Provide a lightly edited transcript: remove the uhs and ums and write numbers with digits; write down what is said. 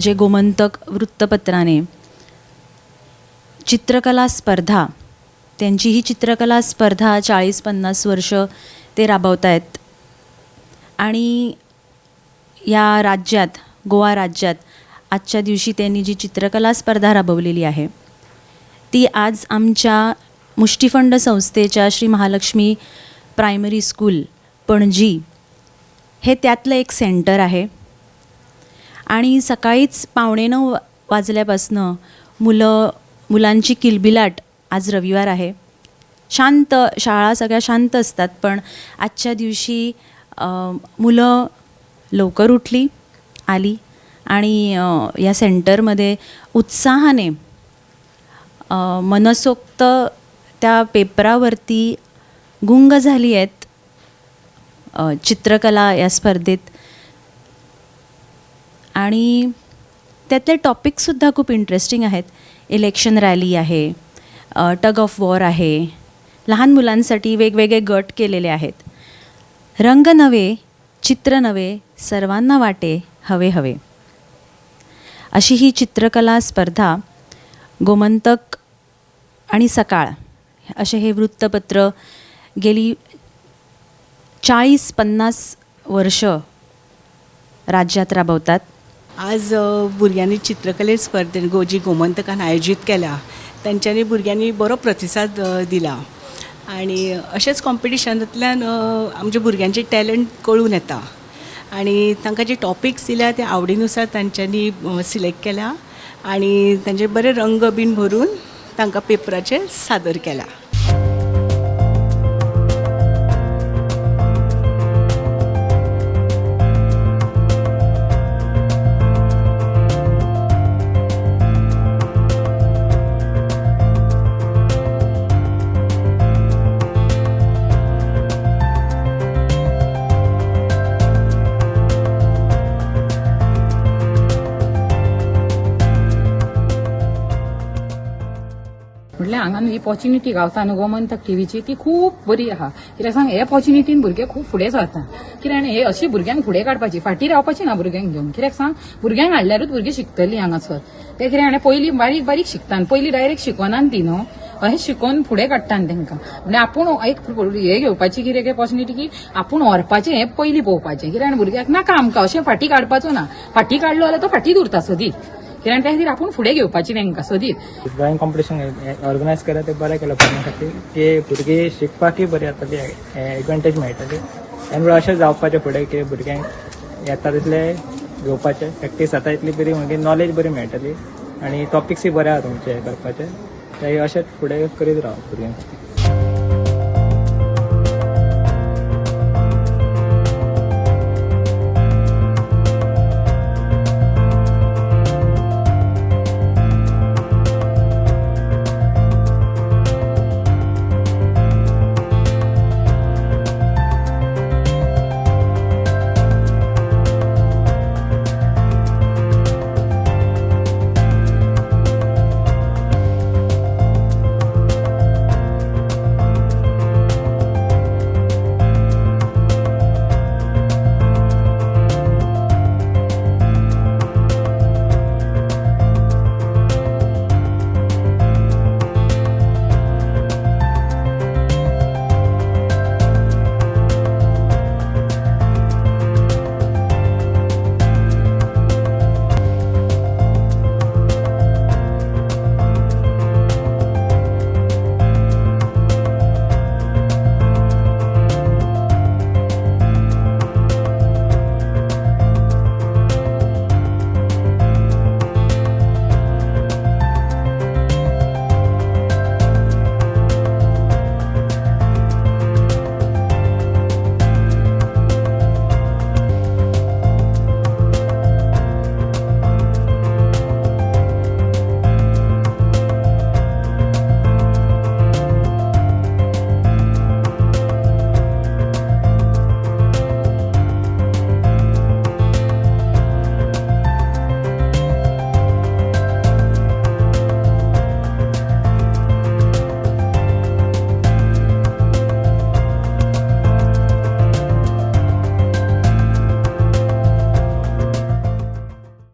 जे गोमंतक वृत्तपत्राने चित्रकला स्पर्धा, त्यांची ही चित्रकला स्पर्धा 40-50 वर्ष ते राबवत आहेत आणि या राज्यात, गोवा राज्यात आजच्या दिवशी त्यांनी जी चित्रकला स्पर्धा राबवलेली आहे ती आज आमच्या मुष्टिफंड संस्थेच्या श्री महालक्ष्मी प्रायमरी स्कूल पणजी हे त्यातलं एक सेंटर आहे. आणि सकाळीच 8:45 वाजल्यापासनं मुलांची किलबिलाट, आज रविवार आहे, शांत, शाळा सगळ्या शांत असतात, पण आजच्या दिवशी मुलं लवकर आली आणि या सेंटरमध्ये उत्साहाने मनसोक्त त्या पेपरावरती गुंग झाली आहेत चित्रकला या स्पर्धेत. आणि त्यातले टॉपिकसुद्धा खूप इंटरेस्टिंग आहेत. इलेक्शन रॅली आहे, टग ऑफ वॉर आहे, लहान मुलांसाठी वेगवेगळे गट केलेले आहेत. रंग नवे, चित्र नवे, सर्वांना वाटे हवे हवे, अशी ही चित्रकला स्पर्धा गोमंतक आणि सकाळ असे हे वृत्तपत्र गेली 40-50 वर्ष राज्यात राबवतात. आज भुरग्यांनी चित्रकले स्पर्धेन जी गोमंतकान आयोजीत केल्या तांच्यांनी भुरग्यांनी बरो प्रतिसाद दिला आणि अशेंच कॉम्पिटिशनांतल्यान आमच्या भुरग्यांचे टॅलंट कळून येता आणि तांकां जे टॉपिक्स दिल्या ते आवडीनुसार तांच्यांनी सिलेक्ट केल्या आणि तांचे बरे रंग बीन भरून तांकां पेपराचेर सादर केला. म्हटल्यार हांगा ही ऑपॉर्च्युनिटी गावता न्हू गोमंतक टीव्हीची, ती खूब बरी आहा. कित्याक सांग, हे ऑपॉर्च्युनिटीन भुरगे खूब फुडें सरता. कित्याक हे अशी भुरग्यांक फुडें काडपाची, फाटीं रावपाची ना भुरग्यांक घेवन. कित्याक सांग, भुरग्यांक हाडल्यारूच भुरगीं शिकतलीं हांगासर. ते कितें हाणें पयलीं बारीक बारीक शिकता, पयलीं डायरेक्ट शिकवनान ती न्हू, अशें शिकोवन फुडें काडटान तांकां. म्हणजे आपूण एक हे घेवपाची कितें ऑपॉर्च्युनिटी की आपूण व्हरपाचें हें पयलीं पळोवपाचें. कित्याक भुरग्याक नाका आमकां अशें फाटीं काडपाचो ना. फाटीं काडलो जाल्यार तो फाटींच उरता सदीत. कित्याक त्या खातीर आपूण फुडें घेवपाची तांकां सदीत. ड्रॉइंग कॉम्पिटिशन ऑर्गनायज केला ते बरें केलं पळोवपा खातीर की भुरगीं शिकपाकूय बरी जातली, एडवांटेज मेळटली. त्यामुळे अशें जावपाचें फुडें की भुरग्यांक येता तितले घेवपाचें, प्रॅक्टीस जाता तितली बरी, मागीर नॉलेज बरी मेळटली आणि टॉपिक्सूय बरे आहा तुमचे करपाचे. ते अशेंच फुडें करीत राव भुरग्यांक.